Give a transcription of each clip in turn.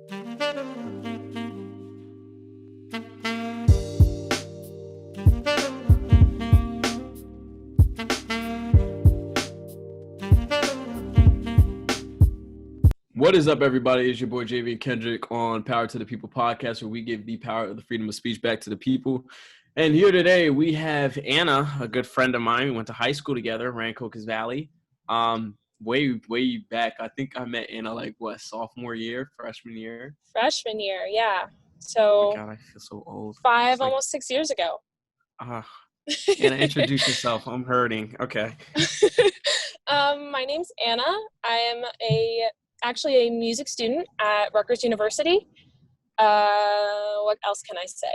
What is up, everybody? It's your boy JV Kendrick on Power to the People podcast, where we give the power of the freedom of speech back to the people. And here today we have Anna, a good friend of mine. We went to high school together, Rancocas Valley. Way back. I think I met Anna sophomore year, freshman year. Freshman year, yeah. Oh So my God, I feel so old. almost 6 years ago. Anna, introduce yourself. I'm hurting. Okay. My name's Anna. I am actually a music student at Rutgers University. What else can I say?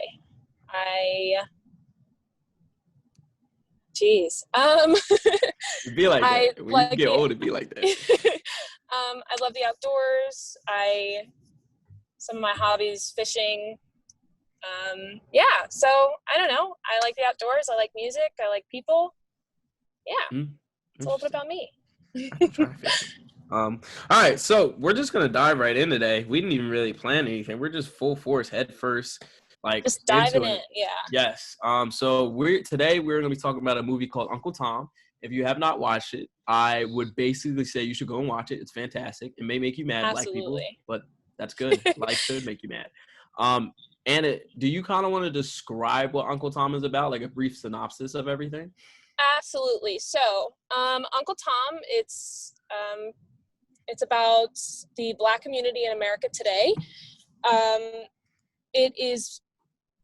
It'd be like that. When you get old, it'd be like that. I love the outdoors. Some of my hobbies, fishing. So I don't know. I like the outdoors. I like music. I like people. Yeah. It's a little bit about me. All right, so we're just gonna dive right in today. We didn't even really plan anything. We're just full force, head first, just diving in. Yeah. Yes. So today we're gonna be talking about a movie called Uncle Tom. If you have not watched it, I would basically say you should go and watch it. It's fantastic. It may make you mad, Absolutely. Black people, but that's good. Life should make you mad. Anna, do you kind of want to describe what Uncle Tom is about, like a brief synopsis of everything? Absolutely. So, Uncle Tom, it's about the Black community in America today. It is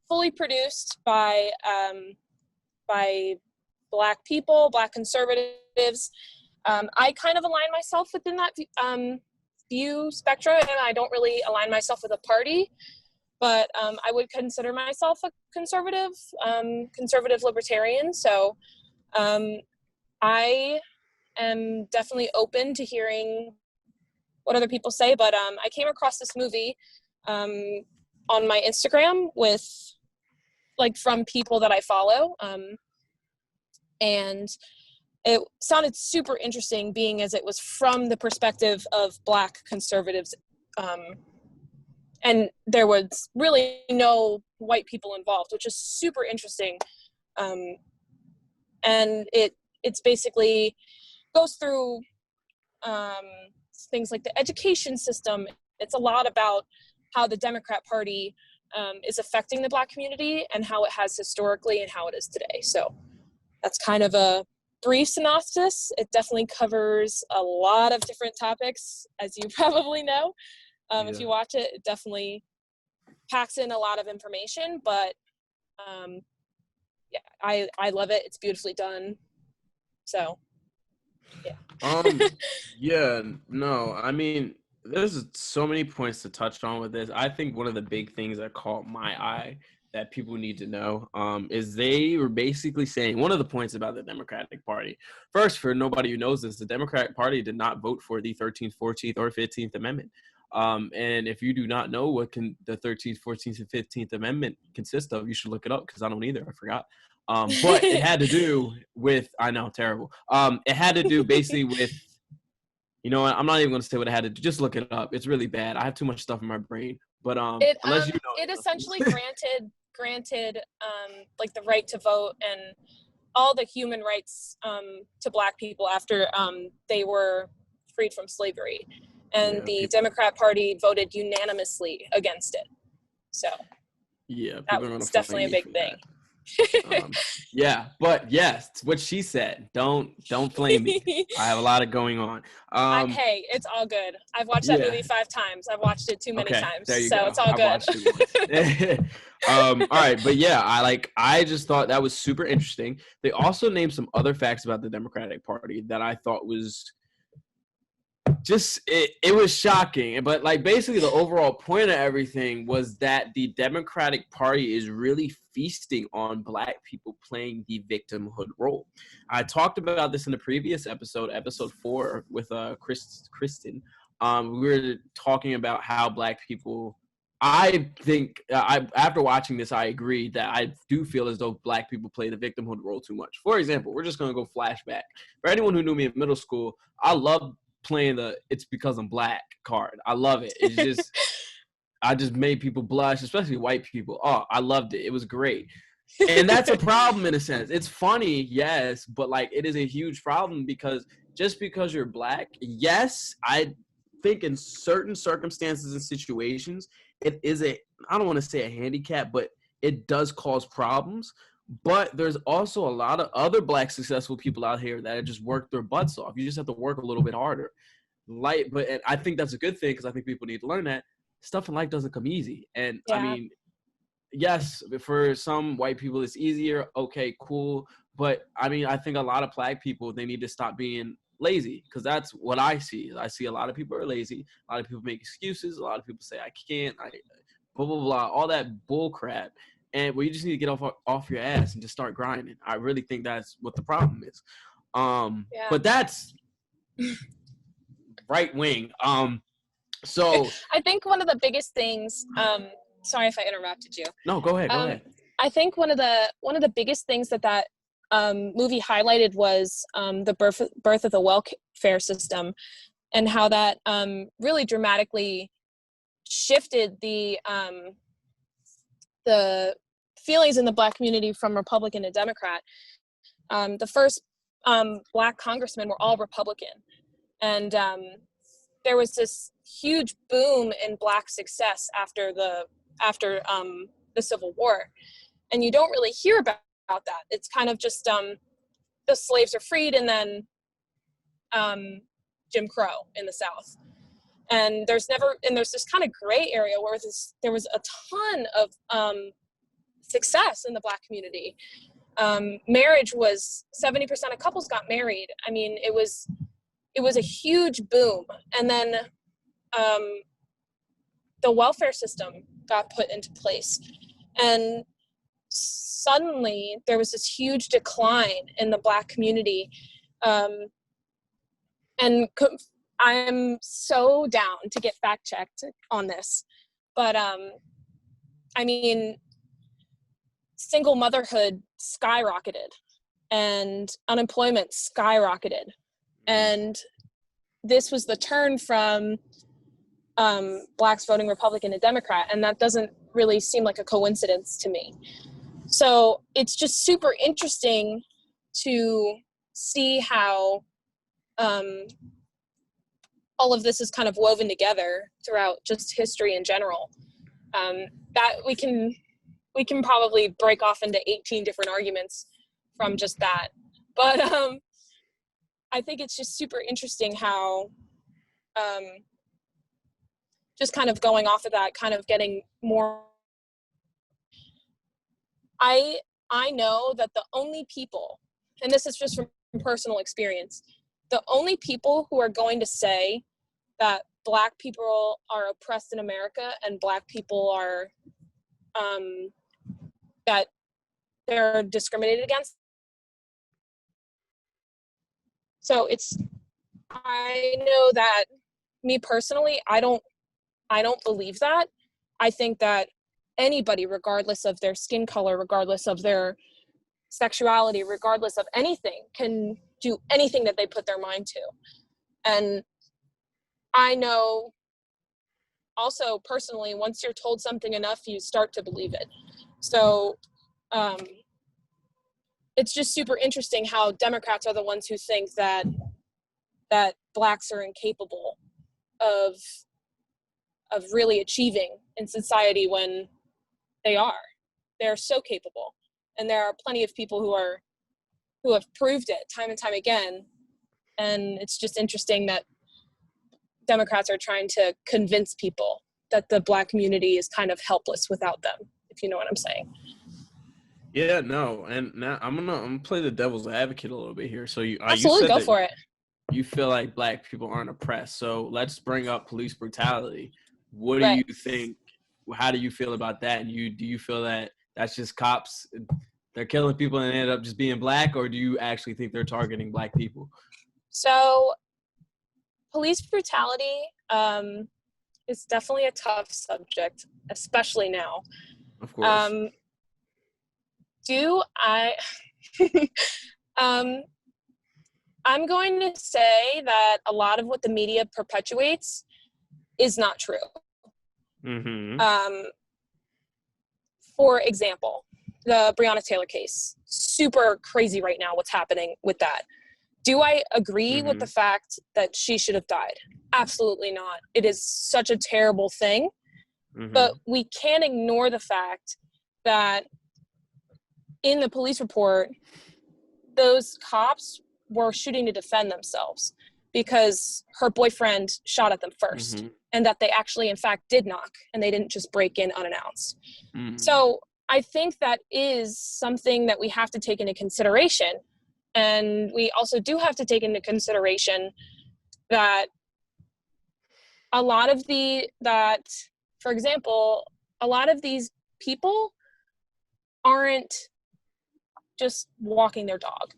fully produced by Black people, Black conservatives. I kind of align myself within that view spectrum, and I don't really align myself with a party, but I would consider myself a conservative libertarian. So I am definitely open to hearing what other people say, but I came across this movie on my Instagram from people that I follow, and it sounded super interesting, being as it was from the perspective of Black conservatives, and there was really no white people involved, which is super interesting. And it's basically goes through things like the education system. It's a lot about how the Democrat Party is affecting the Black community and how it has historically and how it is today. So that's kind of a brief synopsis. It definitely covers a lot of different topics, as you probably know. If you watch it, it definitely packs in a lot of information, but yeah, I love it. It's beautifully done. So, yeah. I mean, there's so many points to touch on with this. I think one of the big things that caught my eye that people need to know is they were basically saying one of the points about the Democratic Party. First, for nobody who knows this, the Democratic Party did not vote for the 13th, 14th, or 15th Amendment. And if you do not know what the 13th, 14th, and 15th Amendment consist of, you should look it up, because I don't either. I forgot. But it had to do with, I know, terrible. It had to do basically with, you know what, I'm not even going to say what it had to do. Just look it up. It's really bad. I have too much stuff in my brain. But unless you know, it essentially granted like the right to vote and all the human rights to Black people after they were freed from slavery. And the Democrat Party voted unanimously against it. So that was definitely a big thing. But yes, what she said. Don't flame me. I have a lot of going on. Hey, it's all good. I've watched that movie 5 times. I've watched it too many times. There you so go. It's all good. All right, but yeah, I just thought that was super interesting. They also named some other facts about the Democratic Party that I thought was just it was shocking. But basically the overall point of everything was that the Democratic Party is really feasting on Black people playing the victimhood role. I talked about this in the previous episode 4 with Kristen. We were talking about how Black people, I think after watching this, I agree that I do feel as though Black people play the victimhood role too much. For example, we're just going to go flashback. For anyone who knew me in middle school, I loved playing the "it's because I'm Black" card. I love it. It's just I just made people blush, especially white people. Oh, I loved it. It was great. And that's a problem in a sense. It's funny, yes, but like it is a huge problem because just because you're black, yes, I think in certain circumstances and situations, it is I don't want to say a handicap, but it does cause problems. But there's also a lot of other black successful people out here that just work their butts off. You just have to work a little bit harder. And I think that's a good thing because I think people need to learn that stuff in life doesn't come easy. And I Yeah. mean, yes, for some white people it's easier. Okay, cool. But I mean, I think a lot of black people, they need to stop being lazy because that's what I see. I see a lot of people are lazy. A lot of people make excuses. A lot of people say I can't. I blah blah blah. All that bull crap. And well, you just need to get off your ass and just start grinding. I really think that's what the problem is. Yeah. But that's right wing. So I think one of the biggest things, sorry if I interrupted you. no, go ahead. Go ahead. I think one of the biggest things that movie highlighted was the birth of the welfare system, and how that really dramatically shifted the feelings in the black community from Republican to Democrat. The first black congressmen were all Republican, and there was this huge boom in black success after the Civil War, and you don't really hear about that. It's kind of just the slaves are freed, and then Jim Crow in the South. And there's this kind of gray area where there was a ton of success in the black community. Marriage was 70% of couples got married. I mean, it was a huge boom. And then the welfare system got put into place, and suddenly there was this huge decline in the black community. And I'm so down to get fact checked on this, but I mean, single motherhood skyrocketed and unemployment skyrocketed, and this was the turn from blacks voting Republican to Democrat, and that doesn't really seem like a coincidence to me. So it's just super interesting to see how all of this is kind of woven together throughout just history in general. That we can probably break off into 18 different arguments from just that. But I think it's just super interesting how just kind of going off of that, kind of getting more. I know that the only people, and this is just from personal experience, the only people who are going to say that black people are oppressed in America and black people are that they're discriminated against. So I know that me personally, I don't believe that. I think that anybody, regardless of their skin color, regardless of their sexuality, regardless of anything, can do anything that they put their mind to. And I know also personally, once you're told something enough, you start to believe it. So it's just super interesting how Democrats are the ones who think that blacks are incapable of really achieving in society when they're so capable. And there are plenty of people who have proved it time and time again. And it's just interesting that Democrats are trying to convince people that the black community is kind of helpless without them, if you know what I'm saying. Yeah, no, and now I'm gonna play the devil's advocate a little bit here. So you Absolutely, said go that for it. you feel like black people aren't oppressed. So let's bring up police brutality. What do Right. you think? How do you feel about that? And do you feel that that's just cops? They're killing people and end up just being black, or do you actually think they're targeting black people? So police brutality is definitely a tough subject, especially now. Of course. I'm going to say that a lot of what the media perpetuates is not true. Mm-hmm. For example, the Breonna Taylor case, super crazy right now what's happening with that. Do I agree with the fact that she should have died? Absolutely not. It is such a terrible thing. But we can't ignore the fact that in the police report, those cops were shooting to defend themselves because her boyfriend shot at them first, and that they actually, in fact, did knock, and they didn't just break in unannounced. So I think that is something that we have to take into consideration. And we also do have to take into consideration that a lot of for example, a lot of these people aren't just walking their dog.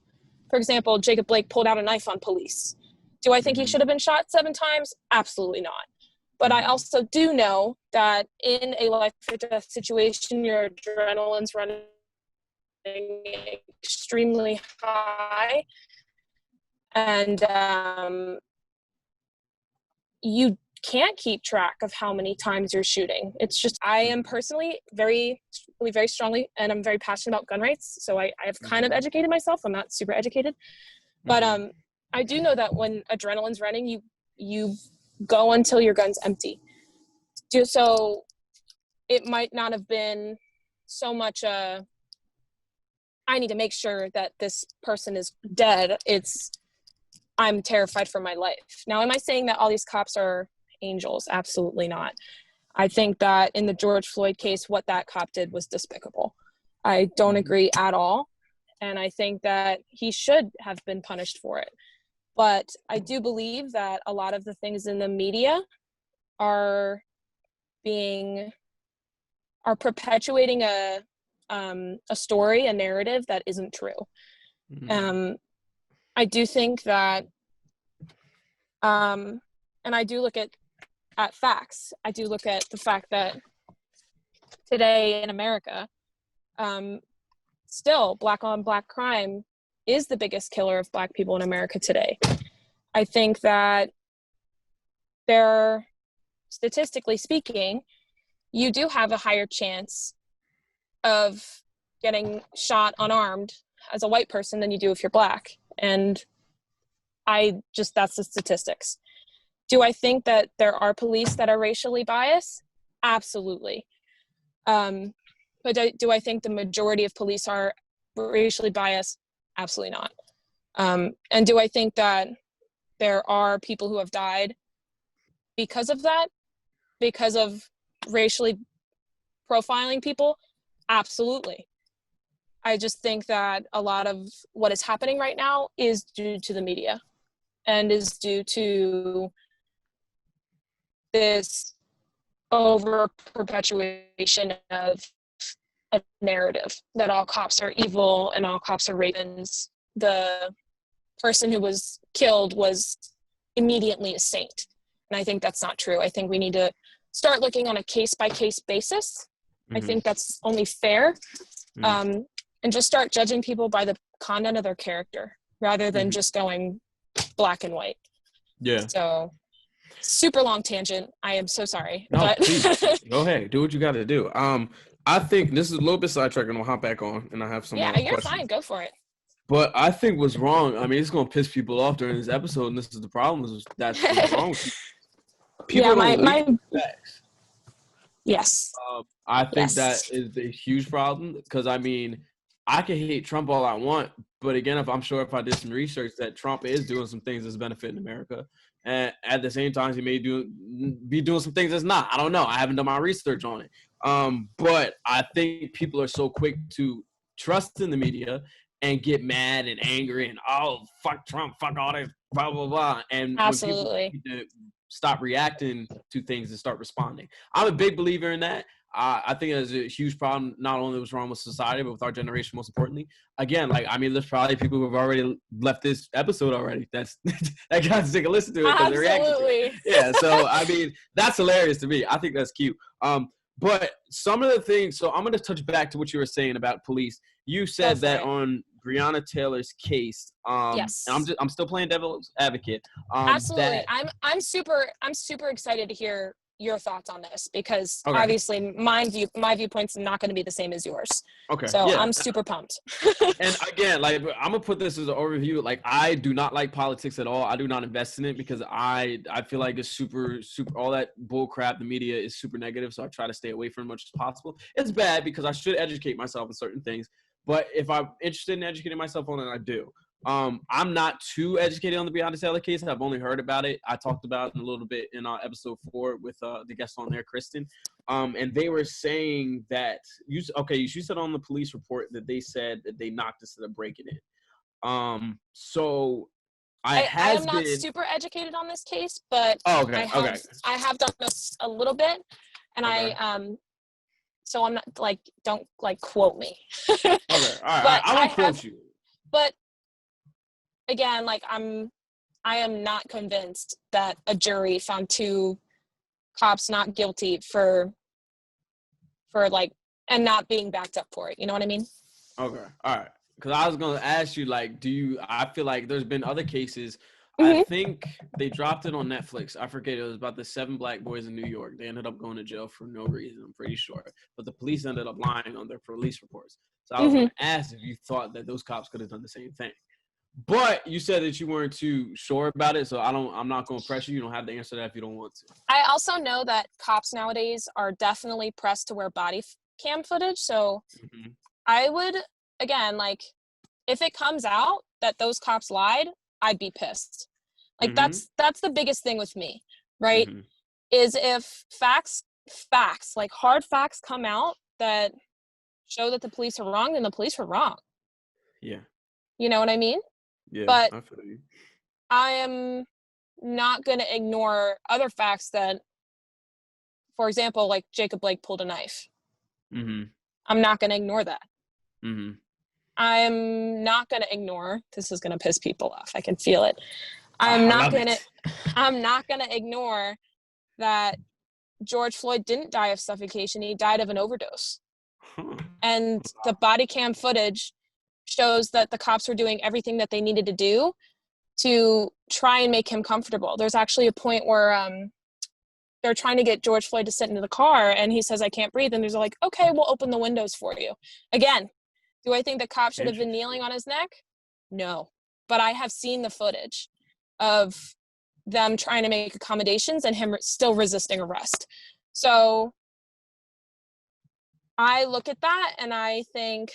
For example, Jacob Blake pulled out a knife on police. Do I think he should have been shot 7 times? Absolutely not. But I also do know that in a life or death situation, your adrenaline's running extremely high. And you can't keep track of how many times you're shooting. It's just, I am personally very strongly, and I'm very passionate about gun rights. So I have kind of educated myself. I'm not super educated, but I do know that when adrenaline's running, you go until your gun's empty. So it might not have been so much I need to make sure that this person is dead. It's, I'm terrified for my life. Now, am I saying that all these cops are angels? Absolutely not. I think that in the George Floyd case, what that cop did was despicable. I don't agree at all. And I think that he should have been punished for it. But I do believe that a lot of the things in the media are perpetuating a story, a narrative that isn't true. I do think that, and I do look at facts. I do look at the fact that today in America, still black on black crime is the biggest killer of Black people in America today. I think that statistically speaking, you do have a higher chance of getting shot unarmed as a white person than you do if you're Black. And that's the statistics. Do I think that there are police that are racially biased? Absolutely. But do I think the majority of police are racially biased? Absolutely not. And do I think that there are people who have died because of that? Because of racially profiling people? Absolutely. I just think that a lot of what is happening right now is due to the media and is due to this over perpetuation of a narrative that all cops are evil and all cops are ravens. The person who was killed was immediately a saint. And I think that's not true. I think we need to start looking on a case-by-case basis. I think that's only fair. And just start judging people by the content of their character rather than just going black and white. Yeah. So super long tangent. I am so sorry. No, but please. Go ahead. Do what you got to do. I think this is a little bit sidetracked, and I'll hop back on, and I have some yeah, you're questions. fine. Go for it. But I think what's wrong, I mean, it's going to piss people off during this episode, and this is the problem, is that's what's wrong with people. Yeah, my facts. Yes. I think that is a huge problem because, I mean, I can hate Trump all I want, but again, if I did some research that Trump is doing some things that's benefiting America, and at the same time, he may be doing some things that's not. I don't know. I haven't done my research on it. But I think people are so quick to trust in the media and get mad and angry and, oh, fuck Trump, fuck all this, blah, blah, blah. And absolutely. when people need to stop reacting to things and start responding. I'm a big believer in that. I think there's a huge problem, not only what's wrong with society, but with our generation, most importantly. Again, there's probably people who have already left this episode already. That got to take a listen to it because they're reacting to it. Yeah, so, I mean, that's hilarious to me. I think that's cute. But some of the things, so I'm going to touch back to what you were saying about police. You said that on Breonna Taylor's case, yes. And I'm still playing devil's advocate. Absolutely. I'm super excited to hear your thoughts on this, because Okay. obviously my viewpoint's not going to be the same as yours. Okay. So Yeah. I'm super pumped. And again, like, I'm gonna put this as an overview. Like, I do not like politics at all. I do not invest in it because I feel like it's super all that bull crap. The media is super negative, so I try to stay away from as much as possible. It's bad because I should educate myself on certain things, but if I'm interested in educating myself on it, I do. I'm not too educated on the Breonna Taylor case. I've only heard about it. I talked about it a little bit in episode 4 with the guest on there, Kristen. And they were saying that you said on the police report that they said that they knocked instead of breaking it. So I am not super educated on this case, but I have done this a little bit, and okay. So I'm not like, don't like quote me. Okay, all right. I won't quote you. But again, like I am not convinced that a jury found 2 cops not guilty for like, and not being backed up for it. You know what I mean? Okay, all right. Because I was gonna ask you, like, I feel like there's been other cases. Mm-hmm. I think they dropped it on Netflix. I forget. It was about the 7 black boys in New York. They ended up going to jail for no reason, I'm pretty sure. But the police ended up lying on their police reports. So I was going to ask if you thought that those cops could have done the same thing. But you said that you weren't too sure about it, so I'm not going to pressure you. You don't have to answer that if you don't want to. I also know that cops nowadays are definitely pressed to wear body cam footage. So I would, again, like, if it comes out that those cops lied, I'd be pissed. Like, that's the biggest thing with me, right? Is if facts, like hard facts come out that show that the police are wrong, then the police were wrong. Yeah. You know what I mean? Yeah, but I feel you. I am not going to ignore other facts that, for example, like Jacob Blake pulled a knife. I'm not going to ignore that. I'm not going to ignore, this is going to piss people off. I can feel it. I'm not going to ignore that George Floyd didn't die of suffocation. He died of an overdose. And the body cam footage shows that the cops were doing everything that they needed to do to try and make him comfortable. There's actually a point where they're trying to get George Floyd to sit into the car, and he says, "I can't breathe." And they're like, "Okay, we'll open the windows for you." Again, do I think the cop should have been kneeling on his neck? No. But I have seen the footage of them trying to make accommodations and him still resisting arrest. So I look at that and I think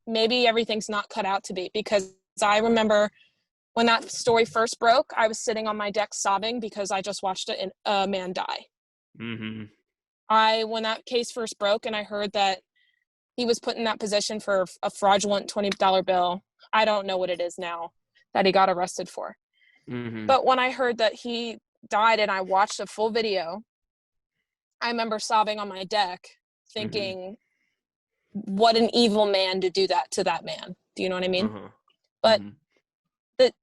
maybe everything's not cut out to be, because I remember when that story first broke, I was sitting on my deck sobbing because I just watched a man die. When that case first broke and I heard that he was put in that position for a fraudulent $20 bill, I don't know what it is now that he got arrested for. But when I heard that he died and I watched a full video, I remember sobbing on my deck thinking, what an evil man to do that to that man. Do you know what I mean? But the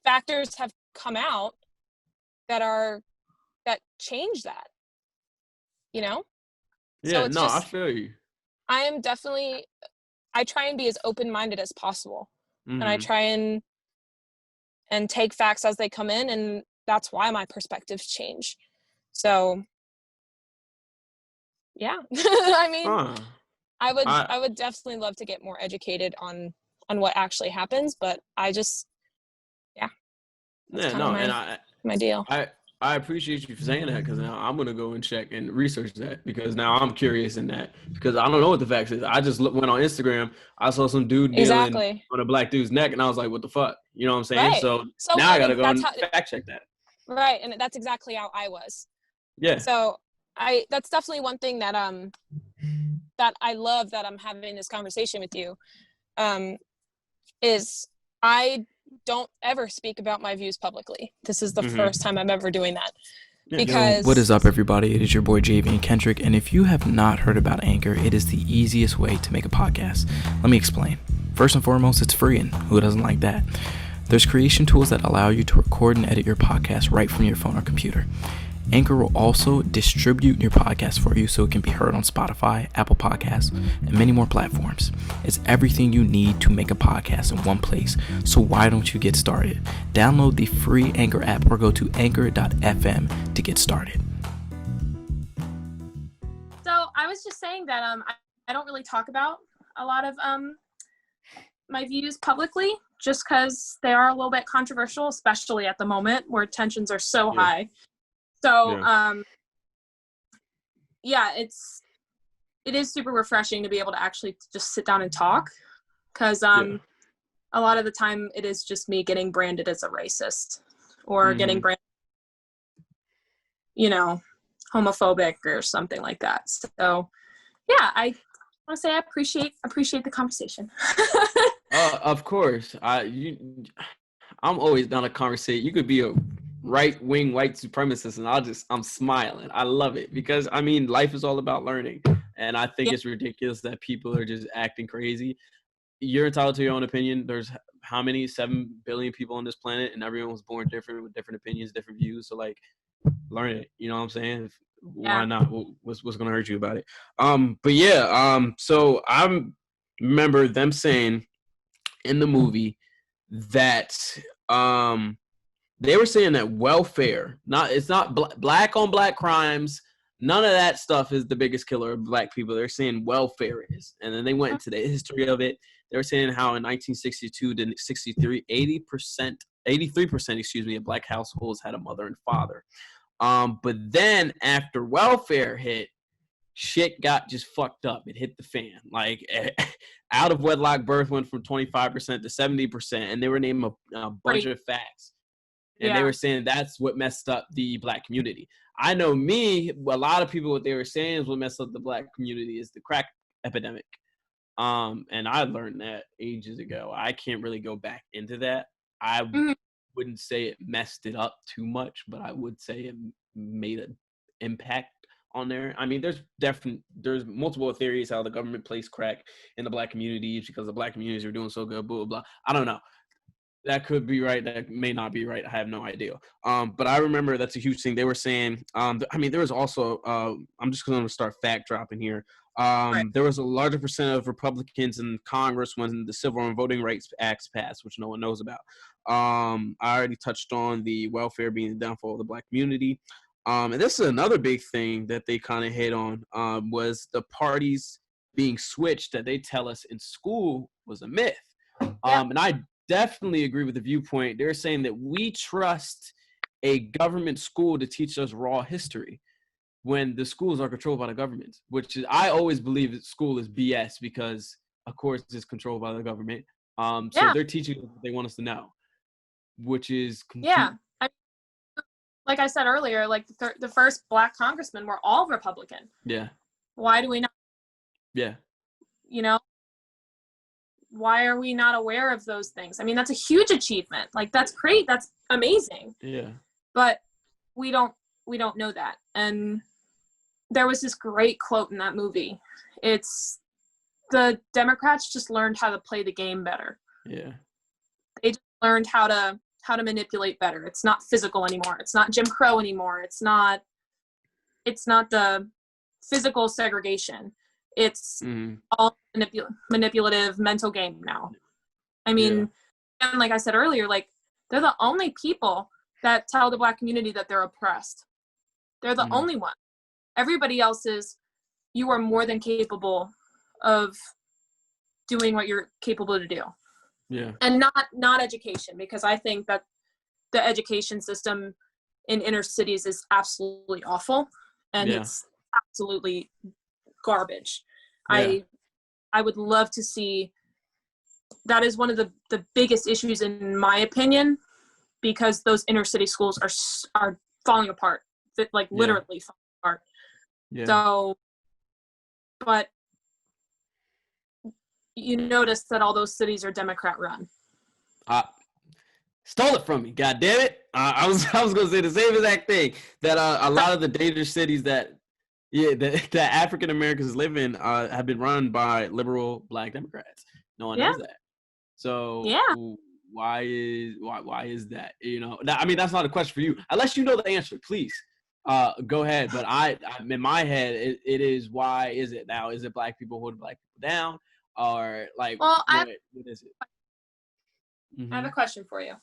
factors have come out that change that, you know? Yeah, so it's I feel you. I try and be as open-minded as possible. And I try and take facts as they come in, and that's why my perspectives change. So yeah. I mean, I would definitely love to get more educated on what actually happens, but I just, my deal. I appreciate you for saying that, because now I'm going to go and check and research that, because now I'm curious in that, because I don't know what the facts is. I just went on Instagram. I saw some dude kneeling on a black dude's neck, and I was like, what the fuck? You know what I'm saying? Right. So now I got to go and fact check that. Right. And that's exactly how I was. Yeah. So that's definitely one thing that I love that I'm having this conversation with you, is I don't ever speak about my views publicly. This is the first time I'm ever doing that. Because what is up, everybody? It is your boy Javian Kendrick, and if you have not heard about Anchor, it is the easiest way to make a podcast. Let me explain. First and foremost, it's free, and who doesn't like that? There's creation tools that allow you to record and edit your podcast right from your phone or computer. Anchor will also distribute your podcast for you so it can be heard on Spotify, Apple Podcasts, and many more platforms. It's everything you need to make a podcast in one place, so why don't you get started? Download the free Anchor app or go to anchor.fm to get started. I was just saying that I don't really talk about a lot of my views publicly, just because they are a little bit controversial, especially at the moment where tensions are so high. So it is super refreshing to be able to actually just sit down and talk, because a lot of the time it is just me getting branded as a racist or getting branded, homophobic or something like that. So yeah, I want to say I appreciate the conversation. Of course. I'm always down to conversate. You could be a right-wing white supremacist and I'm smiling. I love it because life is all about learning. And I think it's ridiculous that people are just acting crazy. You're entitled to your own opinion. There's how many 7 billion people on this planet, and everyone was born different with different opinions, different views. So learn it. You know what I'm saying? Why not? What's going to hurt you about it? So I remember them saying in the movie that they were saying that welfare, it's not black on black crimes, none of that stuff is the biggest killer of black people. They're saying welfare is. And then they went into the history of it. They were saying how in 1962 to 63, 83% of black households had a mother and father. But then after welfare hit, shit got just fucked up. It hit the fan. Out of wedlock birth went from 25% to 70%, and they were naming a bunch of facts. And they were saying that's what messed up the black community. I know a lot of people, what they were saying is what messed up the black community is the crack epidemic. And I learned that ages ago. I can't really go back into that. I wouldn't say it messed it up too much, but I would say it made an impact on there. There's multiple theories how the government placed crack in the black communities because the black communities are doing so good, blah, blah, blah. I don't know. That could be right. That may not be right. I have no idea. But I remember that's a huge thing. They were saying, there was also, I'm just going to start fact dropping here. There was a larger percent of Republicans in Congress when the Civil and Voting Rights Acts passed, which no one knows about. I already touched on the welfare being the downfall of the black community. And this is another big thing that they kind of hit on, was the parties being switched that they tell us in school was a myth. And I definitely agree with the viewpoint. They're saying that we trust a government school to teach us raw history when the schools are controlled by the government, which is, I always believe that school is BS because, of course, it's controlled by the government. So they're teaching us what they want us to know, which is like I said earlier, the first black congressmen were all Republican. Yeah. Why do we not? Yeah. Why are we not aware of those things? That's a huge achievement. That's great. That's amazing. Yeah. But we don't know that. And there was this great quote in that movie. It's the Democrats just learned how to play the game better. Yeah. They just learned how to manipulate better. It's not physical anymore. It's not Jim Crow anymore. It's not the physical segregation. It's all manipulative mental game now. And like I said earlier, they're the only people that tell the black community that they're oppressed. They're the only one. Everybody else is, you are more than capable of doing what you're capable to do. Yeah. And not education, because I think that the education system in inner cities is absolutely awful, and it's absolutely garbage. I would love to see, that is one of the biggest issues in my opinion, because those inner city schools are falling apart, literally falling apart. Yeah. So, but you notice that all those cities are Democrat run. Stole it from me, god damn it. I was gonna say the same exact thing, that a lot of the dangerous cities that African Americans live in have been run by liberal black Democrats. No one knows that. So why is that? That's not a question for you, unless you know the answer. Please go ahead. But I in my head it is, why is it now? Is it black people holding black people down, or what is it? I have a question for you.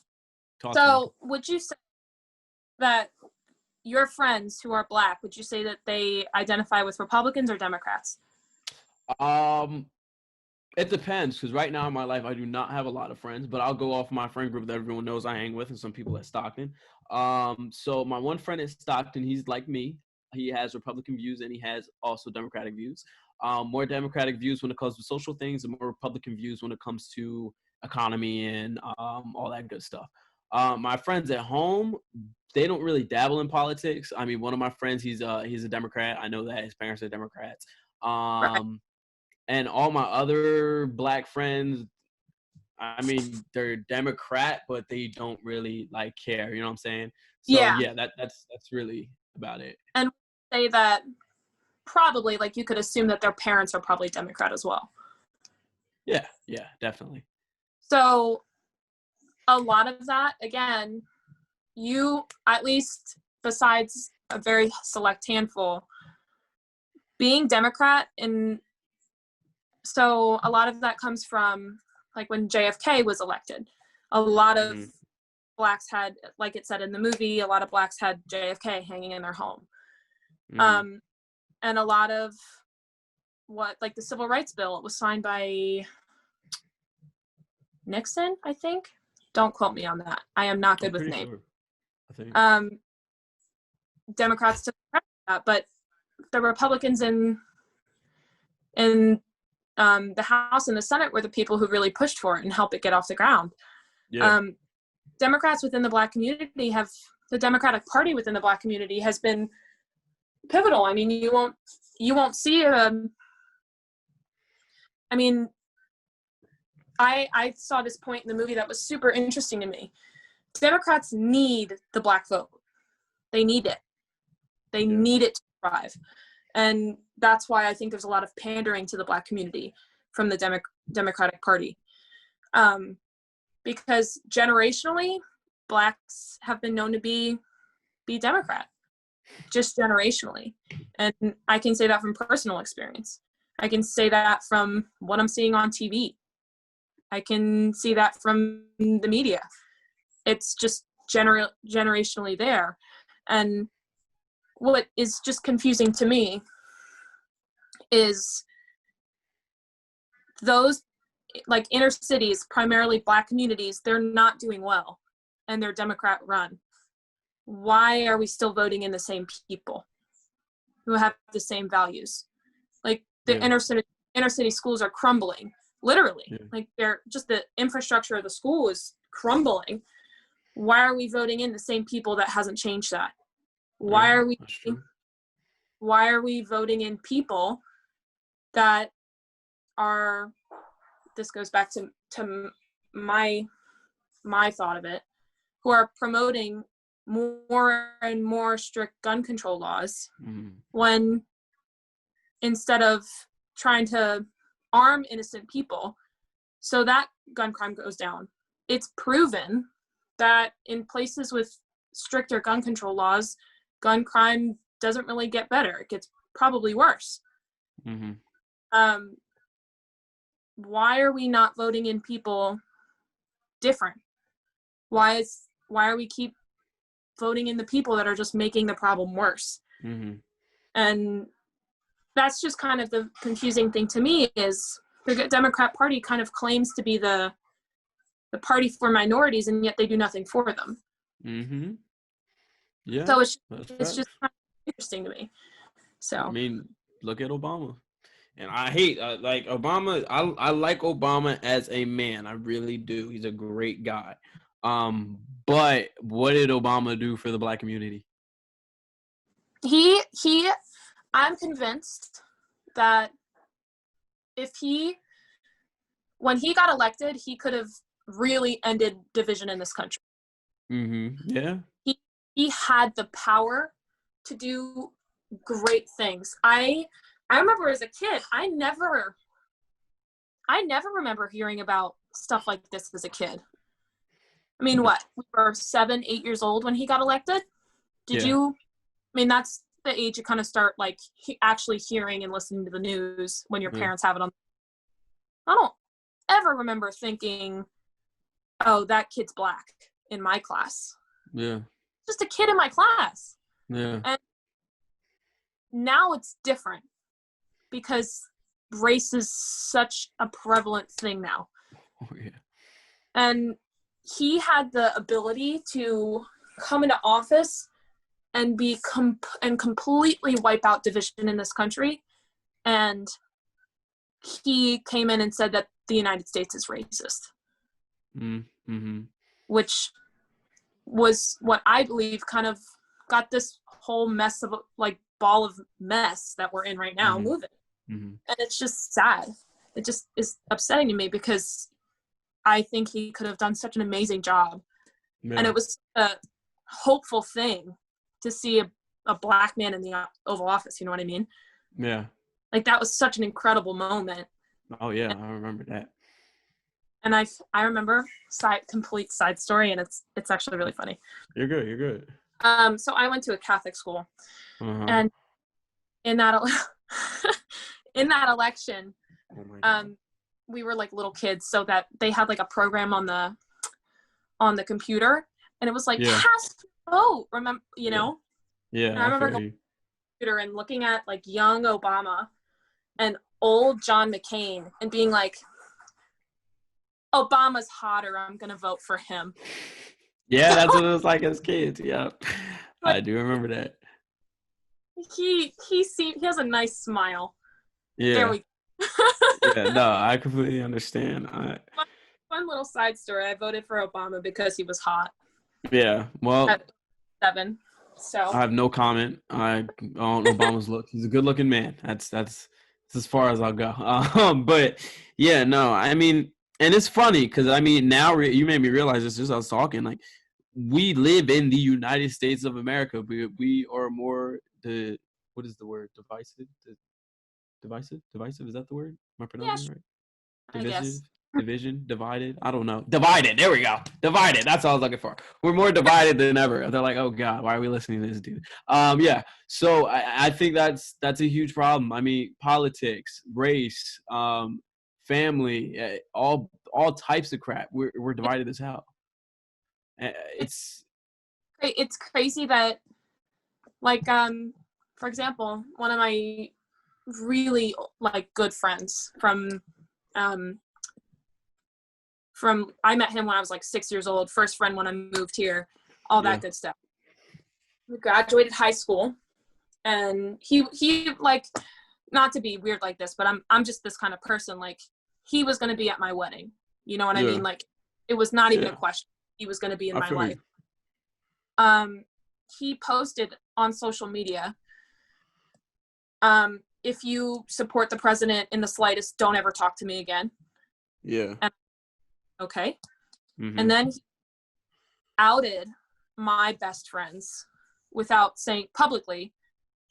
Would you say that your friends who are Black, would you say that they identify with Republicans or Democrats? It depends, because right now in my life I do not have a lot of friends, but I'll go off my friend group that everyone knows I hang with, and some people at Stockton. So my one friend at Stockton, he's like me. He has Republican views and he has also Democratic views. More Democratic views when it comes to social things, and more Republican views when it comes to economy and all that good stuff. My friends at home, they don't really dabble in politics. I mean, one of my friends, he's a Democrat. I know that his parents are Democrats. Right. And all my other Black friends, I mean, they're Democrat, but they don't really like care. You know what I'm saying? So Yeah. yeah, that's really about it. And say that probably, like, you could assume that their parents are probably Democrat as well. Yeah, definitely. So a lot of that, again, you, at least besides a very select handful, being Democrat, and so a lot of that comes from, like, when JFK was elected, a lot of Blacks had, like it said in the movie, a lot of Blacks had JFK hanging in their home. And a lot of what, like the Civil Rights Bill, it was signed by Nixon, I think. Don't quote me on that. I am not good with names. Sure, I think. Democrats took that, but the Republicans in the House and the Senate were the people who really pushed for it and helped it get off the ground. Yeah. Democrats within the Black community the Democratic Party within the Black community has been pivotal. I mean, you won't see I mean, I saw this point in the movie that was super interesting to me. Democrats need the Black vote. They need it. They need it to thrive. And that's why I think there's a lot of pandering to the Black community from the Democratic Party. Because generationally, Blacks have been known to be Democrat, just generationally. And I can say that from personal experience. I can say that from what I'm seeing on TV. I can see that from the media. It's just generationally there. And what is just confusing to me is those, like, inner cities, primarily Black communities, they're not doing well, and they're Democrat run. Why are we still voting in the same people who have the same values? Like, the inner city schools are crumbling, literally. Like, they're just, the infrastructure of the school is crumbling. Why are we voting in the same people that hasn't changed that? Why are we voting in people that are, this goes back to my thought of it, who are promoting more and more strict gun control laws, when instead of trying to arm innocent people so that gun crime goes down. It's proven that in places with stricter gun control laws, gun crime doesn't really get better. It gets probably worse. Why are we not voting in people different? Why are we keep voting in the people that are just making the problem worse? And that's just kind of the confusing thing to me, is the Democrat Party kind of claims to be the party for minorities, and yet they do nothing for them. Yeah. So it's just kind of interesting to me. So I mean, look at Obama. And I hate, like, Obama. I like Obama as a man. I really do. He's a great guy. But what did Obama do for the Black community? I'm convinced that when he got elected, he could have really ended division in this country. Yeah. He had the power to do great things. I remember as a kid, I never remember hearing about stuff like this as a kid. I mean, what, we were 7, 8 years old when he got elected? Did you? I mean, that's the age you kind of start, like, actually hearing and listening to the news when your parents have it on. I don't ever remember thinking, oh, that kid's Black in my class. Yeah. Just a kid in my class. Yeah. And now it's different because race is such a prevalent thing now. Oh, yeah. And he had the ability to come into office and be completely wipe out division in this country. And he came in and said that the United States is racist, Mm-hmm. which was what I believe kind of got this whole mess of like ball of mess that we're in right now moving. Mm-hmm. And it's just sad. It just is upsetting to me because I think he could have done such an amazing job. Yeah. And it was a hopeful thing to see a black man in the Oval Office. You know what I mean? Yeah. Like, that was such an incredible moment. Oh, yeah. I remember that. And I remember complete side story, and it's actually really funny. You're good. You're good. So I went to a Catholic school, Uh-huh. and in that in that election, Oh my God. we were like little kids, so that they had like a program on the computer, and it was like cast vote. Remember, you know? Yeah. And I remember going to the computer and looking at like young Obama and old John McCain and being like, Obama's hotter, I'm gonna vote for him. Yeah, that's what it was like as kids. Yeah, Like, I do remember that. He has a nice smile. Yeah. There we go. Yeah, no, I completely understand. Fun little side story. I voted for Obama because he was hot. Yeah, well, At 7. So I have no comment. I on Obama's look. He's a good-looking man. That's as far as I'll go. But yeah, no, I mean, and it's funny because I mean, now you made me realize this as I was talking. Like, we live in the United States of America. We are more what is the word? Divisive. Divisive. Is that the word? Am I pronouncing it right? I guess. Division, divided. I don't know. Divided. There we go. Divided. That's all I was looking for. We're more divided than ever. They're like, oh God, why are we listening to this dude? Yeah. So I think that's a huge problem. I mean, politics, race, family, all types of crap. We're divided as hell. It's crazy that, like, for example, one of my really like good friends from I met him when I was like 6 years old, first friend when I moved here, all that good stuff. We graduated high school, and he like, not to be weird like this, but I'm just this kind of person, like, he was going to be at my wedding. You know what I mean? Like, it was not even a question. He was going to be in my life. He posted on social media, if you support the president in the slightest, don't ever talk to me again. Yeah. And, okay. Mm-hmm. And then he outed my best friends without saying publicly,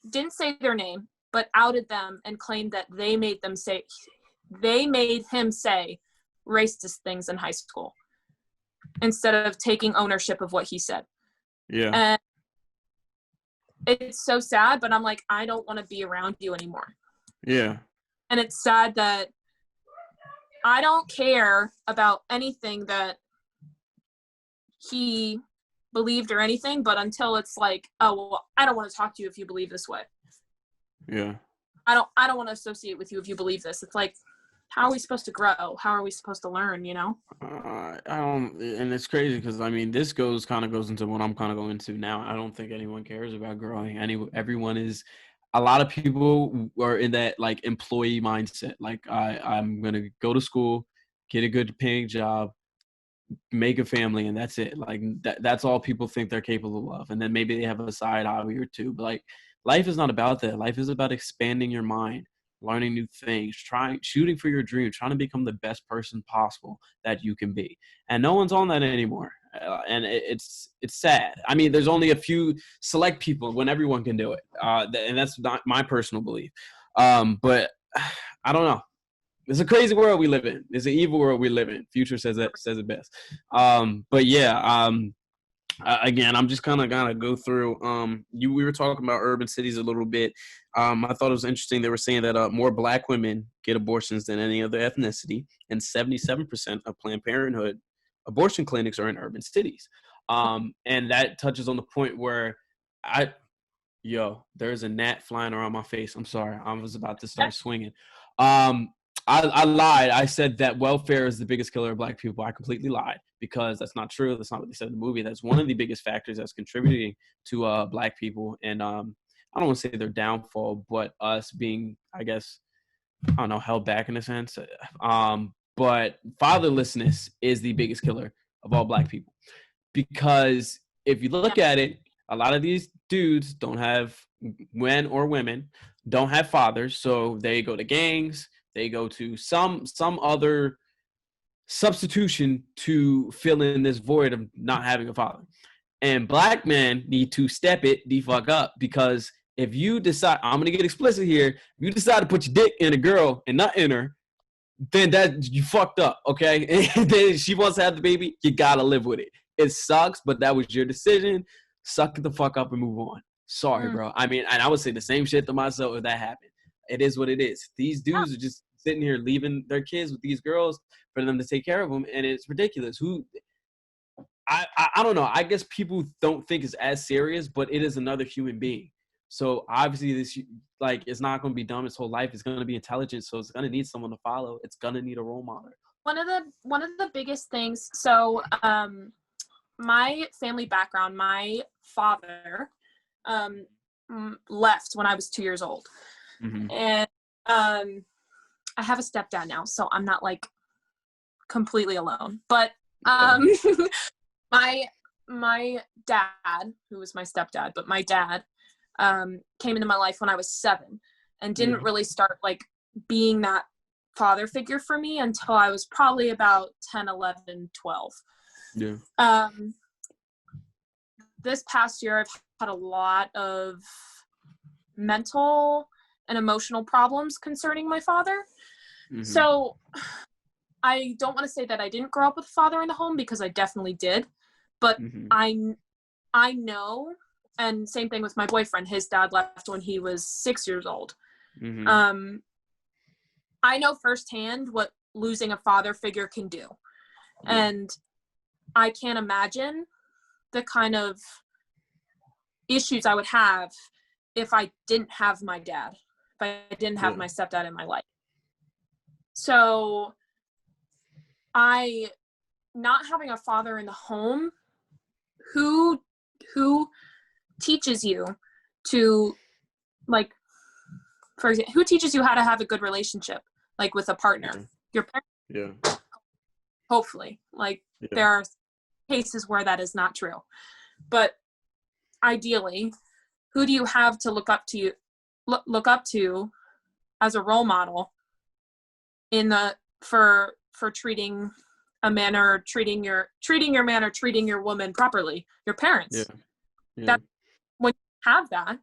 didn't say their name, but outed them and claimed that they made him say racist things in high school instead of taking ownership of what he said. Yeah. And it's so sad, but I'm like, I don't want to be around you anymore. Yeah. And it's sad that I don't care about anything that he believed or anything, but until it's like, oh, well, I don't want to talk to you if you believe this way. Yeah. I don't want to associate with you if you believe this. It's like, how are we supposed to grow? How are we supposed to learn, you know? I don't, and it's crazy because I mean, this kind of goes into what I'm kind of going into now. I don't think anyone cares about growing. Everyone is. A lot of people are in that like employee mindset. Like I'm gonna go to school, get a good paying job, make a family, and that's it. Like that's all people think they're capable of. And then maybe they have a side hobby or two. But like, life is not about that. Life is about expanding your mind, learning new things, shooting for your dream, trying to become the best person possible that you can be. And no one's on that anymore. And it's sad. I mean, there's only a few select people when everyone can do it. And that's not my personal belief. But I don't know. It's a crazy world we live in. It's an evil world we live in. Future says it best. But yeah, again, I'm just kind of gonna go through. We were talking about urban cities a little bit. I thought it was interesting. They were saying that more Black women get abortions than any other ethnicity, and 77% of Planned Parenthood abortion clinics are in urban cities. And that touches on the point where Yo, there's a gnat flying around my face. I'm sorry. I was about to start swinging. I lied. I said that welfare is the biggest killer of Black people. I completely lied because that's not true. That's not what they said in the movie. That's one of the biggest factors that's contributing to Black people. And I don't want to say their downfall, but us being, I guess, I don't know, held back in a sense. But fatherlessness is the biggest killer of all Black people. Because if you look at it, a lot of these dudes don't have men or women, don't have fathers, so they go to gangs, they go to some other substitution to fill in this void of not having a father. And Black men need to step it the fuck up, because if you decide, I'm gonna get explicit here, if you decide to put your dick in a girl and not in her, then that you fucked up, okay? And then she wants to have the baby, you gotta live with it. It sucks, but that was your decision. Suck it the fuck up and move on. Sorry, bro. I mean, and I would say the same shit to myself if that happened. It is what it is. These dudes are just sitting here leaving their kids with these girls for them to take care of them, and it's ridiculous. I don't know. I guess people don't think it's as serious, but it is another human being. So obviously this, like, it's not going to be dumb its whole life. It's going to be intelligent, so it's going to need someone to follow. It's going to need a role model. One of the biggest things, so my family background, my father left when I was 2 years old. Mm-hmm. And I have a stepdad now, so I'm not like completely alone. But my dad, who was my stepdad, but my dad came into my life when I was 7 and didn't really start like being that father figure for me until I was probably about 10, 11, 12. Yeah. This past year, I've had a lot of mental and emotional problems concerning my father. Mm-hmm. So I don't want to say that I didn't grow up with a father in the home, because I definitely did. But I know, and same thing with my boyfriend. His dad left when he was 6 years old. Mm-hmm. I know firsthand what losing a father figure can do. Yeah. And I can't imagine the kind of issues I would have if I didn't have my dad, if I didn't have my stepdad in my life. So not having a father in the home who teaches you to, like, for example, who teaches you how to have a good relationship, like with a partner? Your parents. Yeah. Hopefully. Like, there are cases where that is not true. But ideally, who do you have to look up to as a role model for treating a man, or treating your man, or treating your woman properly? Your parents. Yeah. That when you have that,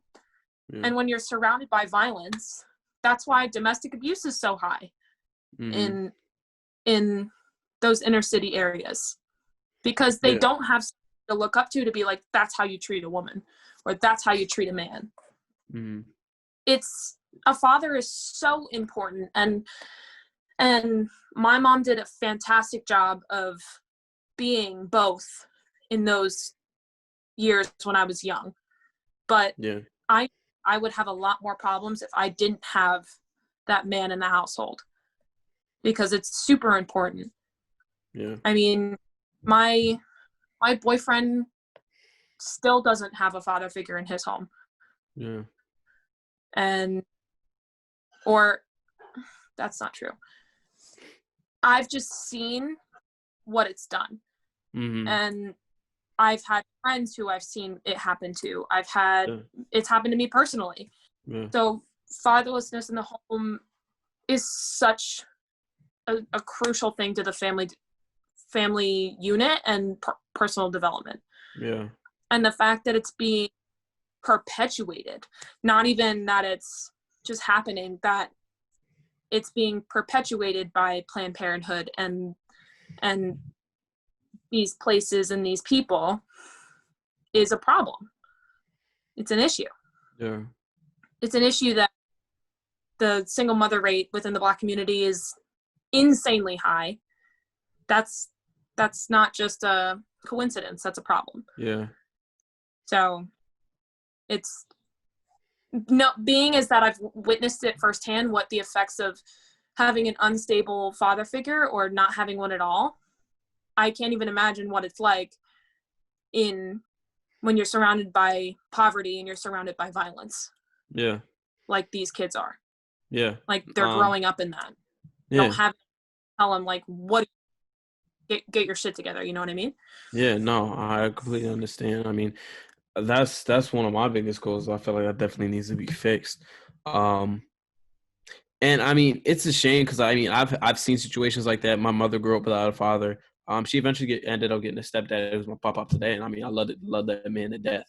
and when you're surrounded by violence, that's why domestic abuse is so high in those inner city areas, because they don't have to look up to be like, that's how you treat a woman, or that's how you treat a man. Mm-hmm. It's, a father is so important, and my mom did a fantastic job of being both in those years when I was young. But I would have a lot more problems if I didn't have that man in the household, because it's super important. Yeah. I mean, my boyfriend still doesn't have a father figure in his home. Yeah. Or that's not true. I've just seen what it's done. Mm-hmm. And I've had friends who I've seen it happen to. It's happened to me personally. Yeah. So fatherlessness in the home is such a crucial thing to the family unit and personal development. Yeah. And the fact that it's being perpetuated, not even that it's just happening, that it's being perpetuated by Planned Parenthood and these places and these people, is a problem. It's an issue. Yeah. It's an issue that the single mother rate within the Black community is insanely high. That's not just a coincidence. That's a problem. Yeah. So it's No, being is that I've witnessed it firsthand, what the effects of having an unstable father figure or not having one at all. I can't even imagine what it's like when you're surrounded by poverty and you're surrounded by violence. Yeah. Like these kids are. Yeah. Like they're growing up in that. You Yeah. don't have to tell them like, what, get your shit together. You know what I mean? Yeah, no, I completely understand. I mean, that's one of my biggest goals. I feel like that definitely needs to be fixed. And I mean, it's a shame because I mean, I've seen situations like that. My mother grew up without a father. She eventually ended up getting a stepdad. It was my pop today, and I mean, I loved that man to death.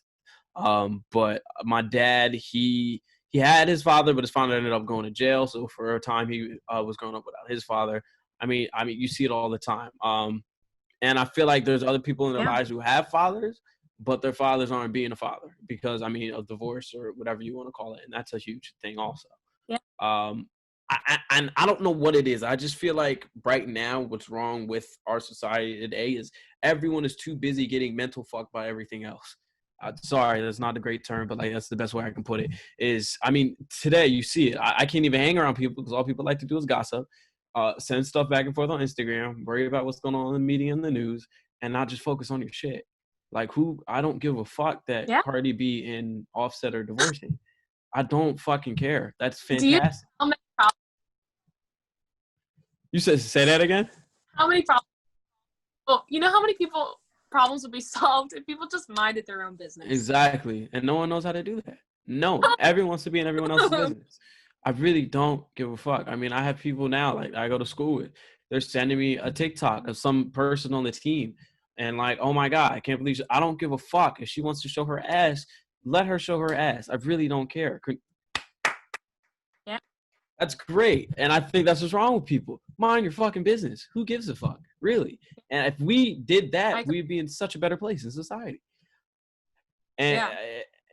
But my dad, he had his father, but his father ended up going to jail. So for a time, he was growing up without his father. I mean, you see it all the time. And I feel like there's other people in their lives who have fathers, but their fathers aren't being a father because, I mean, of divorce or whatever you want to call it. And that's a huge thing also. Yeah. And I don't know what it is. I just feel like right now what's wrong with our society today is everyone is too busy getting mental fucked by everything else. Sorry, that's not a great term, but like that's the best way I can put it. I mean, today you see it. I can't even hang around people because all people like to do is gossip. Send stuff back and forth on Instagram, worry about what's going on in the media and the news, and not just focus on your shit. Like I don't give a fuck that Cardi B and Offset are divorcing. I don't fucking care. That's fantastic. You said say that again? How many problems? Well, you know how many problems would be solved if people just minded their own business. Exactly. And no one knows how to do that. No one. Everyone wants to be in everyone else's business. I really don't give a fuck. I mean, I have people now, like I go to school with, they're sending me a TikTok of some person on the team. And like, oh my God, I can't believe I don't give a fuck. If she wants to show her ass, let her show her ass. I really don't care. Yeah. That's great. And I think that's what's wrong with people. Mind your fucking business. Who gives a fuck? Really? And if we did that, we'd be in such a better place in society. And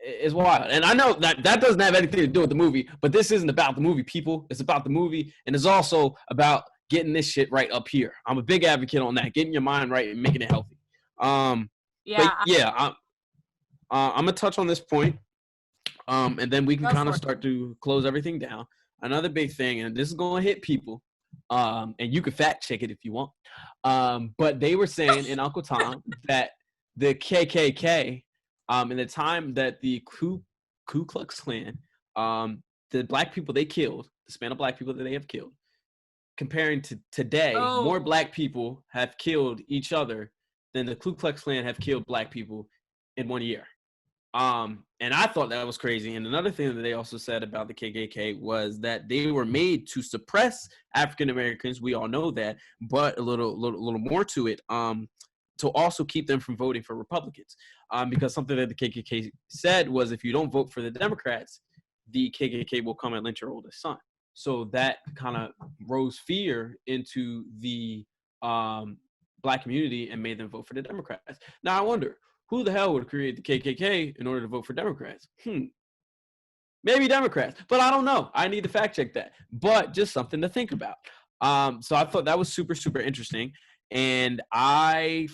it's wild. And I know that doesn't have anything to do with the movie, but this isn't about the movie, people. It's about the movie, and it's also about getting this shit right up here. I'm a big advocate on that, getting your mind right and making it healthy. I'm gonna touch on this point, and then we can kind of start to close everything down. Another big thing, and this is gonna hit people, and you can fact check it if you want. But they were saying in Uncle Tom that the KKK, in the time that the Ku Klux Klan, the black people they killed, the span of black people that they have killed, comparing to today, more black people have killed each other than the Ku Klux Klan have killed black people in 1 year. And I thought that was crazy. And another thing that they also said about the KKK was that they were made to suppress African Americans. We all know that, but a little more to it. To also keep them from voting for Republicans. Because something that the KKK said was if you don't vote for the Democrats, the KKK will come and lynch your oldest son. So that kind of rose fear into the black community and made them vote for the Democrats. Now I wonder, who the hell would create the KKK in order to vote for Democrats? Maybe Democrats, but I don't know. I need to fact check that. But just something to think about. So I thought that was super, super interesting. And I'm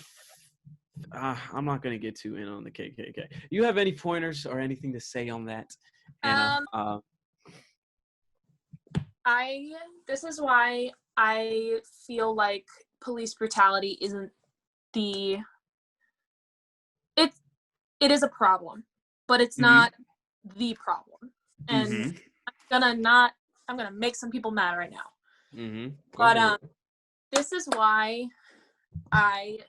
not going to get too in on the KKK. You have any pointers or anything to say on that, Anna? This is why I feel like police brutality isn't it is a problem, but it's not the problem. And I'm gonna make some people mad right now. But this is why I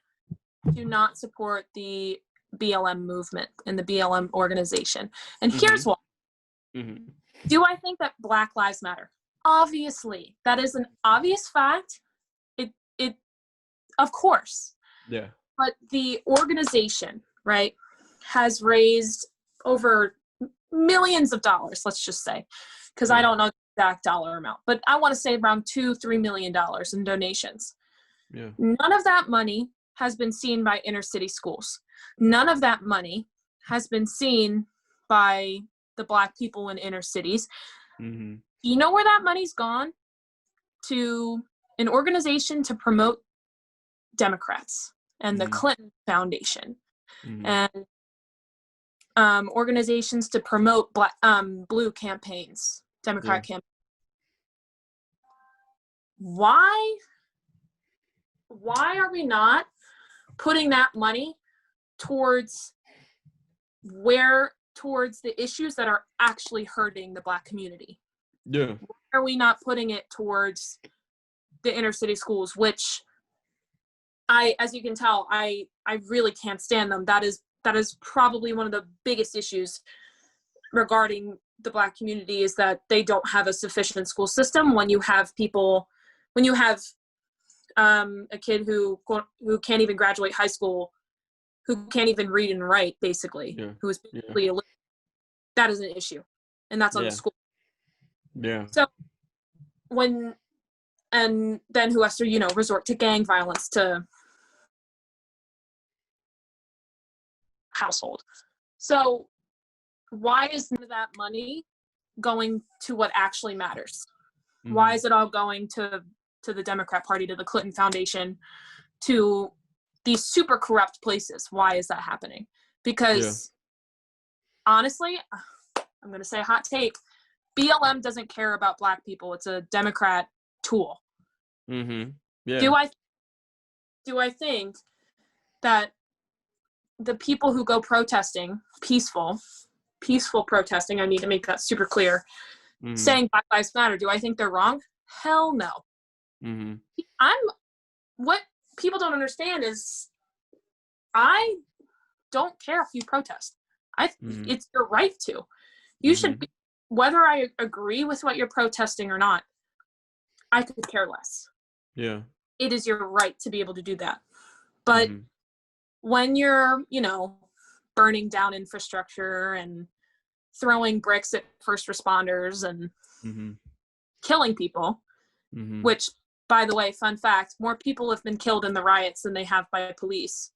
do not support the BLM movement and the BLM organization. And here's why. Do I think that Black Lives Matter? Obviously, that is an obvious fact. It of course. Yeah. But the organization, right, has raised over millions of dollars, let's just say, because I don't know the exact dollar amount, but I want to say around $2-3 million in donations. Yeah. None of that money has been seen by inner city schools. None of that money has been seen by the Black people in inner cities. You know where that money's gone? To an organization to promote Democrats and the Clinton Foundation. And organizations to promote blue campaigns, Democrat campaigns. Why are we not putting that money towards the issues that are actually hurting the Black community? Yeah. Why are we not putting it towards the inner city schools, which as you can tell, I really can't stand them. That is probably one of the biggest issues regarding the Black community, is that they don't have a sufficient school system. When you have a kid who can't even graduate high school, who can't even read and write, basically, who is basically illiterate, that is an issue, and that's on the school. Yeah. So and then who has to, resort to gang violence to household. So why is none of that money going to what actually matters? Mm-hmm. Why is it all going to the Democrat Party, to the Clinton Foundation, to these super corrupt places? Why is that happening? Because honestly, I'm going to say a hot take, BLM doesn't care about Black people. It's a Democrat tool. Mm-hmm. Yeah. Do I think that the people who go protesting, peaceful protesting, I need to make that super clear, saying Black Lives Matter, do I think they're wrong? Hell no. Mm-hmm. What people don't understand is I don't care if you protest. It's your right to. You should be, whether I agree with what you're protesting or not, I could care less. Yeah. It is your right to be able to do that. But when you're, burning down infrastructure and throwing bricks at first responders and killing people, which, by the way, fun fact, more people have been killed in the riots than they have by police.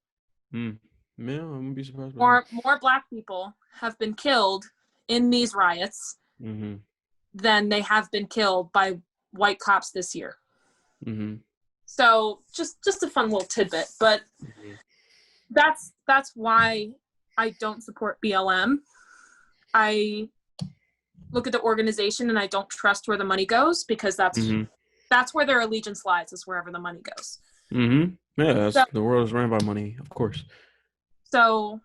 Yeah, I wouldn't be surprised. More Black people have been killed in these riots than they have been killed by white cops this year. So just a fun little tidbit, but that's why I don't support BLM. I look at the organization and I don't trust where the money goes, because that's where their allegiance lies, is wherever the money goes. Yeah, the world is ran by money, of course. So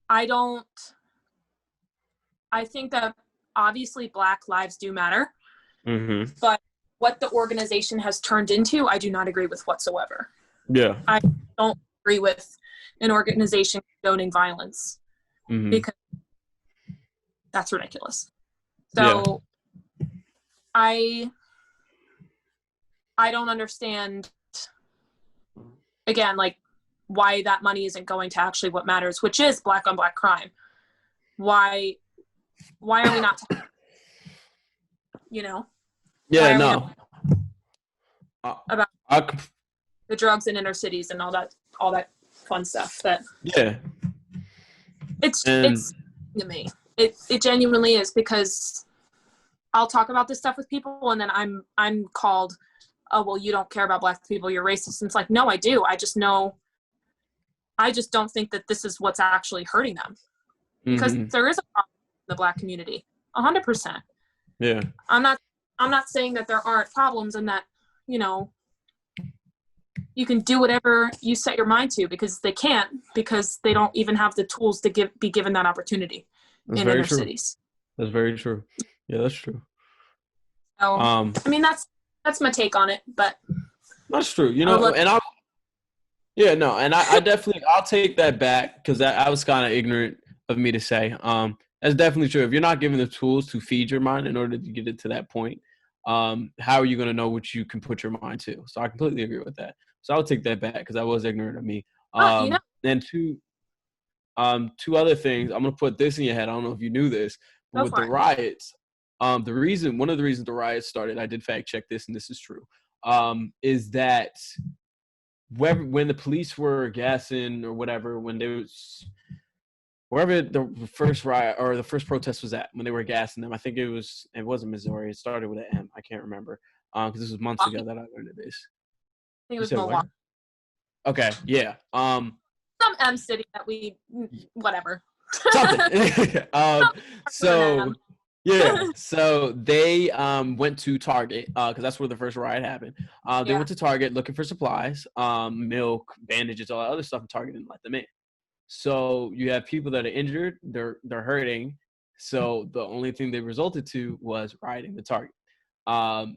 I think that obviously Black lives do matter, but what the organization has turned into, I do not agree with whatsoever. Yeah. I don't agree with an organization condoning violence, because that's ridiculous. So I don't understand, again, like, why that money isn't going to actually what matters, which is Black on Black crime. Why are we not talking, Yeah, no. About the drugs in inner cities and all that fun stuff. That it's to me. It genuinely is, because I'll talk about this stuff with people and then I'm called, oh, well, you don't care about Black people, you're racist. And it's like, no, I do. I just don't think that this is what's actually hurting them, because there is a problem in the Black community, 100%. Yeah. I'm not saying that there aren't problems and that, you can do whatever you set your mind to, because they can't, because they don't even have the tools to be given that opportunity in inner cities. That's very true. Yeah, that's true. So, I mean, that's my take on it, but that's true. I definitely, I'll take that back, because I was kind of ignorant of me to say. That's definitely true. If you're not given the tools to feed your mind in order to get it to that point, how are you going to know what you can put your mind to? So I completely agree with that. So I'll take that back, because I was ignorant of me. And two other things. I'm going to put this in your head. I don't know if you knew this, but with the riots, one of the reasons the riots started, I did fact check this, and this is true, is that when the police were gassing or whatever, when they was wherever the first riot or the first protest was at, when they were gassing them, I think it wasn't Missouri. It started with an M. I can't remember, because this was months ago that I learned this. I think it was Milwaukee. Okay, yeah. some M city that we whatever. Something. So yeah, so they went to Target because that's where the first riot happened. They went to Target looking for supplies, milk, bandages, all that other stuff, and Target didn't let them in. So you have people that are injured, they're hurting. So the only thing they resulted to was rioting the Target.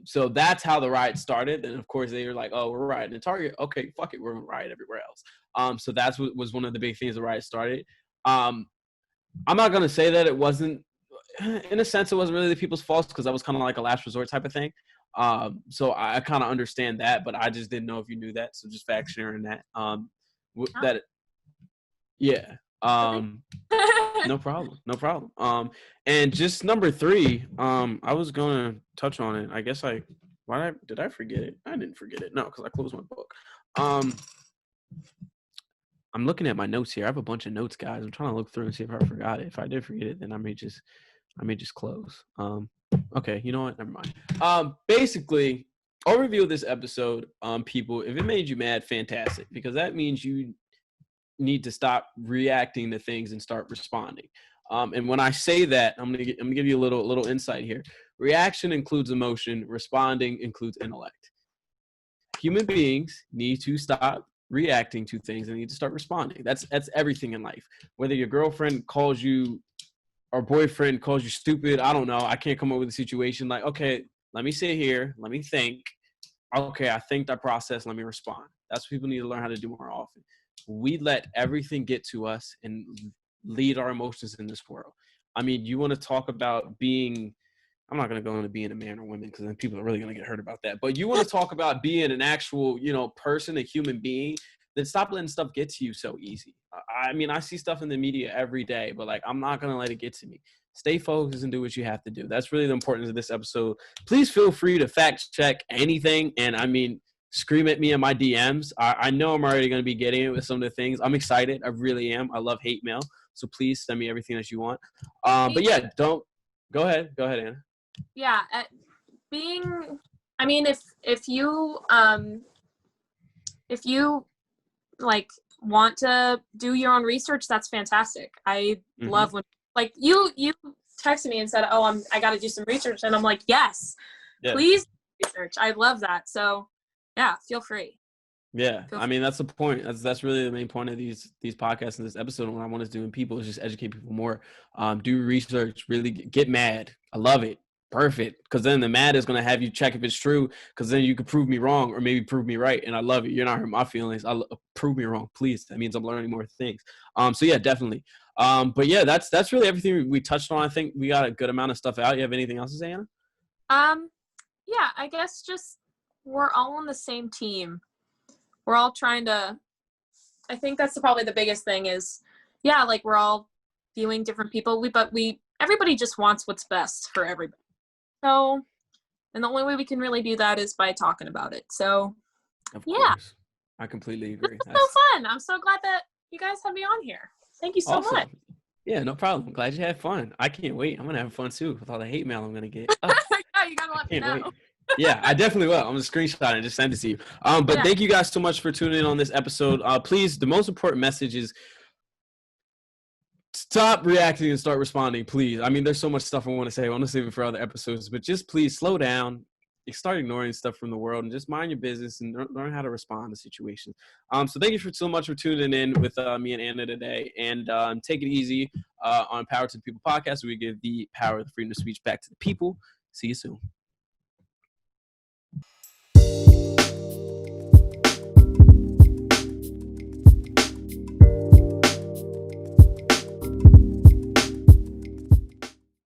So that's how the riot started. And of course they were like, oh, we're rioting the Target. Okay, fuck it, we're gonna riot everywhere else. So that's what was one of the big things the riot started. I'm not gonna say that it wasn't, in a sense, it wasn't really the people's fault because that was kind of like a last resort type of thing. So I kind of understand that, but I just didn't know if you knew that. So just fact sharing that. That, yeah. No problem. And just number 3, I was gonna touch on it. I guess did I forget it? I didn't forget it. No, because I closed my book. I'm looking at my notes here. I have a bunch of notes, guys. I'm trying to look through and see if I forgot it. If I did forget it, then I may just close. Okay, you know what? Never mind. Basically, overview of this episode, people, if it made you mad, fantastic, because that means you need to stop reacting to things and start responding. And when I say that, I'm gonna give you a little insight here. Reaction includes emotion. Responding includes intellect. Human beings need to stop reacting to things and need to start responding. That's everything in life. Whether your girlfriend calls you or boyfriend calls you stupid, I don't know. I can't come up with a situation like, okay, let me sit here, let me think. Okay, I think, I process, let me respond. That's what people need to learn how to do more often. We let everything get to us and lead our emotions in this world. I mean, you want to talk about being, I'm not going to go into being a man or woman because then people are really going to get hurt about that. But you want to talk about being an actual, person, a human being, then stop letting stuff get to you so easy. I mean, I see stuff in the media every day, but like, I'm not going to let it get to me. Stay focused and do what you have to do. That's really the importance of this episode. Please feel free to fact check anything. And I mean, scream at me in my DMs. I know I'm already going to be getting it with some of the things. I'm excited. I really am. I love hate mail. So please send me everything that you want. But yeah, go ahead, Anna. Yeah. If you like want to do your own research, that's fantastic. I love when like you texted me and said, oh, I got to do some research. And I'm like, yes, please research. I love that. So yeah, feel free. Yeah, I mean, that's the point. That's really the main point of these podcasts and this episode. And what I want to do in people is just educate people more. Do research, really get mad. I love it. Perfect. Because then the mad is going to have you check if it's true, because then you can prove me wrong or maybe prove me right. And I love it. You're not hurting my feelings. Prove me wrong, please. That means I'm learning more things. So yeah, definitely. But yeah, that's really everything we touched on. I think we got a good amount of stuff out. You have anything else to say, Anna? Yeah, I guess just we're all on the same team. We're all trying to, I think that's probably the biggest thing is, yeah, like we're all viewing different people, but everybody just wants what's best for everybody. So, and the only way we can really do that is by talking about it. So, of course. I completely agree. That's so fun. I'm so glad that you guys had me on here. Thank you so much. Yeah, no problem. I'm glad you had fun. I can't wait. I'm going to have fun too with all the hate mail I'm going to get. Oh, yeah, you got to let me know. Wait. Yeah, I definitely will. I'm going to screenshot it and just send it to you. But thank you guys so much for tuning in on this episode. Please, the most important message is stop reacting and start responding, please. I mean, there's so much stuff I want to say. I want to save it for other episodes, but just please slow down. Start ignoring stuff from the world and just mind your business and learn how to respond to situations. So thank you so much for tuning in with me and Anna today. And take it easy on Power to the People podcast, where we give the power of the freedom of speech back to the people. See you soon.